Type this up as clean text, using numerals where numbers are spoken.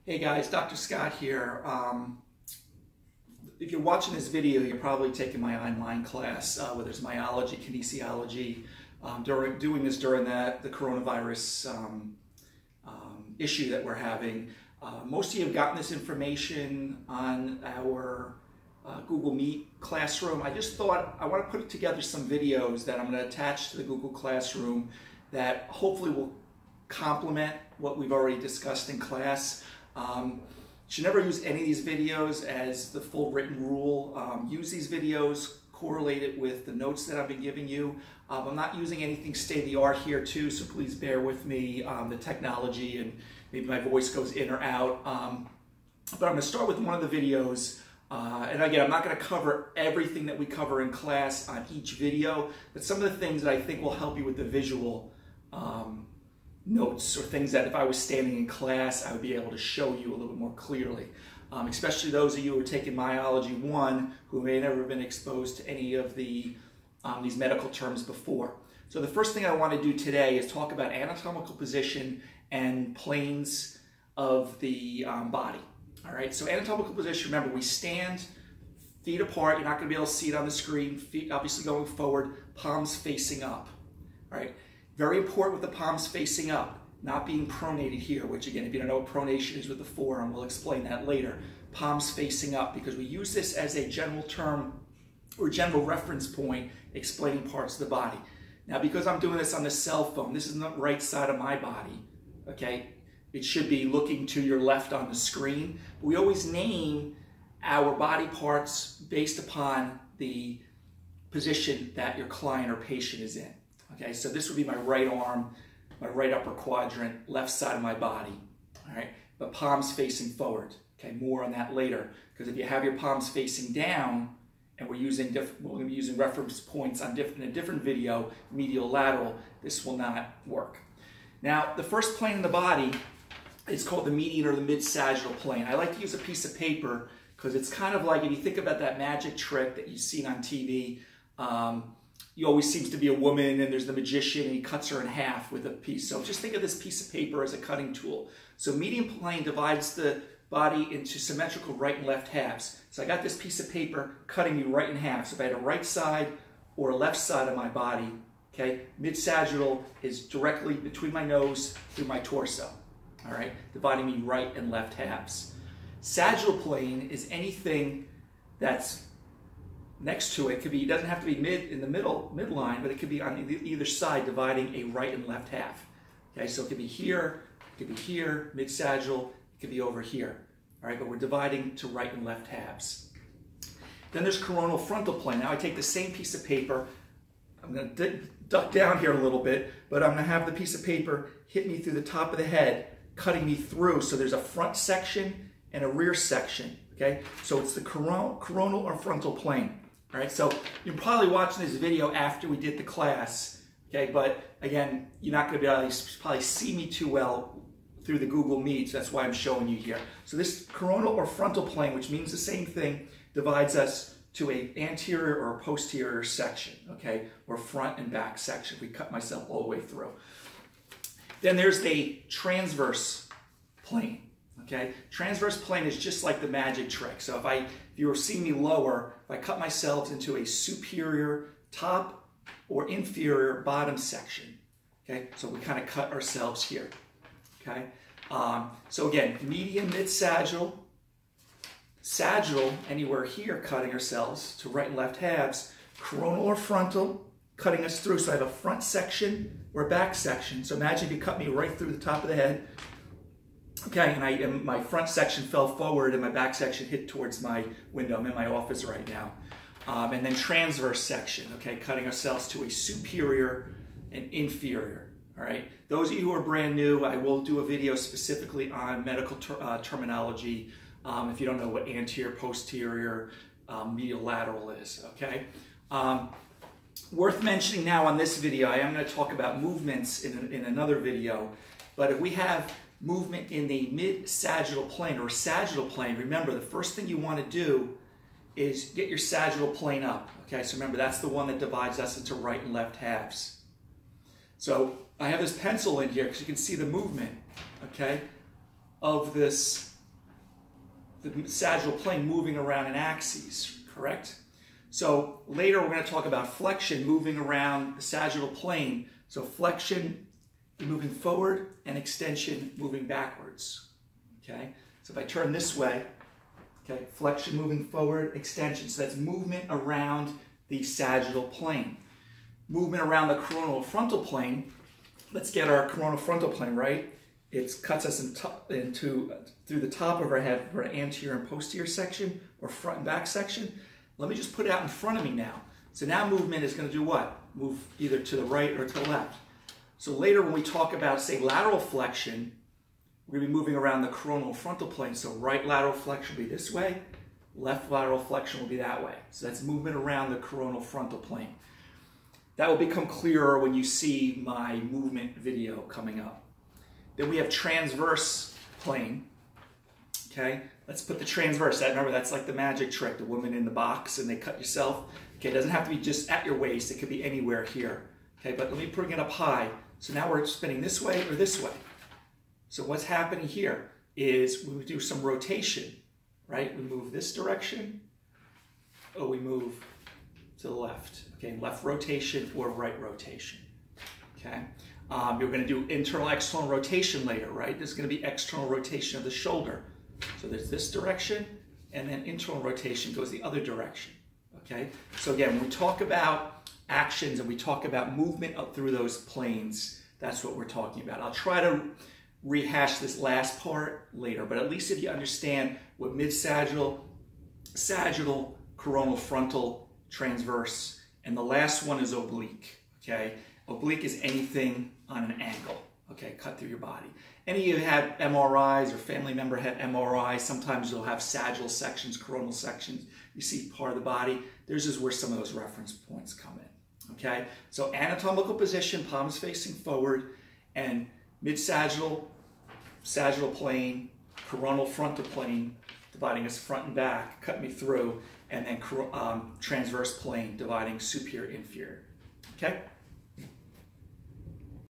Hey guys, Dr. Scott here. If you're watching this video, you're probably taking my online class, whether it's myology, kinesiology, doing this during the coronavirus issue that we're having. Most of you have gotten this information on our Google Meet classroom. I just thought I want to put together some videos that I'm going to attach to the Google Classroom that hopefully will complement what we've already discussed in class. You should never use any of these videos as the full written rule. Use these videos correlated with the notes that I've been giving you. I'm not using anything state-of-the-art here too, so please bear with me. The technology and maybe my voice goes in or out. But I'm going to start with one of the videos. And again, I'm not going to cover everything that we cover in class on each video, but some of the things that I think will help you with the visual notes, or things that if I was standing in class, I would be able to show you a little bit more clearly. Especially those of you who are taking Myology 1 who may never have been exposed to any of these medical terms before. So the first thing I want to do today is talk about anatomical position and planes of the body. All right, so anatomical position, remember we stand feet apart. You're not going to be able to see it on the screen. Feet obviously going forward, palms facing up. All right. Very important with the palms facing up, not being pronated here, which again, if you don't know what pronation is with the forearm, we'll explain that later. Palms facing up, because we use this as a general term or general reference point explaining parts of the body. Now, because I'm doing this on the cell phone, this is the right side of my body, okay? It should be looking to your left on the screen. We always name our body parts based upon the position that your client or patient is in. Okay, so this would be my right arm, my right upper quadrant, left side of my body, all right? But palms facing forward, okay? More on that later, because if you have your palms facing down, and we're going to be using reference points on in a different video, medial lateral, this will not work. Now, the first plane in the body is called the median or the mid-sagittal plane. I like to use a piece of paper because it's kind of like, if you think about that magic trick that you've seen on TV, you always seems to be a woman and there's the magician and he cuts her in half with a piece. So just think of this piece of paper as a cutting tool. So median plane divides the body into symmetrical right and left halves. So I got this piece of paper cutting me right in half. So if I had a right side or a left side of my body, okay, mid-sagittal is directly between my nose through my torso, all right, dividing me right and left halves. Sagittal plane is anything that's next to it. It doesn't have to be in the midline, but it could be on either side, dividing a right and left half. Okay, so it could be here, mid-sagittal, it could be over here. All right, but we're dividing to right and left halves. Then there's coronal frontal plane. Now I take the same piece of paper. I'm going to duck down here a little bit, but I'm going to have the piece of paper hit me through the top of the head, cutting me through. So there's a front section and a rear section. Okay, so it's the coronal or frontal plane. All right, so you're probably watching this video after we did the class, okay? But again, you're not going to be able to probably see me too well through the Google Meet, so that's why I'm showing you here. So this coronal or frontal plane, which means the same thing, divides us to an anterior or a posterior section, okay? Or front and back section. We cut myself all the way through. Then there's the transverse plane. Okay, transverse plane is just like the magic trick. So if you were seeing me lower, if I cut myself into a superior top or inferior bottom section, okay, so we kind of cut ourselves here, okay. So again, median, mid-sagittal, sagittal, anywhere here, cutting ourselves to right and left halves, coronal or frontal, cutting us through. So I have a front section or a back section. So imagine if you cut me right through the top of the head. Okay, and my front section fell forward and my back section hit towards my window. I'm in my office right now. And then transverse section, okay, cutting ourselves to a superior and inferior, all right? Those of you who are brand new, I will do a video specifically on medical terminology if you don't know what anterior, posterior, medial lateral is, okay? Worth mentioning now on this video, I am going to talk about movements in another video, but if we have movement in the mid-sagittal plane or sagittal plane, remember the first thing you want to do is get your sagittal plane up. Okay, so remember that's the one that divides us into right and left halves. So I have this pencil in here because you can see the movement, okay, of this the sagittal plane moving around an axis, correct? So later we're going to talk about flexion moving around the sagittal plane. So flexion moving forward and extension moving backwards. Okay? So if I turn this way, okay, flexion moving forward, extension. So that's movement around the sagittal plane. Movement around the coronal frontal plane. Let's get our coronal frontal plane, right? It cuts us through the top of our head for an anterior and posterior section, or front and back section. Let me just put it out in front of me now. So now movement is going to do what? Move either to the right or to the left. So later when we talk about, say, lateral flexion, we're going to be moving around the coronal frontal plane. So right lateral flexion will be this way, left lateral flexion will be that way. So that's movement around the coronal frontal plane. That will become clearer when you see my movement video coming up. Then we have transverse plane. Okay, let's put the transverse. Remember, that's like the magic trick, the woman in the box and they cut yourself. Okay, it doesn't have to be just at your waist, it could be anywhere here. Okay, but let me bring it up high. So now we're spinning this way or this way. So what's happening here is we do some rotation, right? We move this direction, or we move to the left. Okay, left rotation or right rotation. Okay, you're going to do internal external rotation later, right? There's going to be external rotation of the shoulder. So there's this direction, and then internal rotation goes the other direction. Okay, so again, when we talk about actions and we talk about movement up through those planes, that's what we're talking about. I'll try to rehash this last part later, but at least if you understand what mid-sagittal, sagittal, coronal frontal, transverse, and the last one is oblique. Okay, oblique is anything on an angle. Okay, cut through your body. Any of you had MRIs or family member had MRIs, sometimes you'll have sagittal sections, coronal sections. You see part of the body. This is where some of those reference points come in. Okay, so anatomical position, palms facing forward, and mid-sagittal, sagittal plane, coronal frontal plane, dividing us front and back, cut me through, and then transverse plane, dividing superior, inferior. Okay?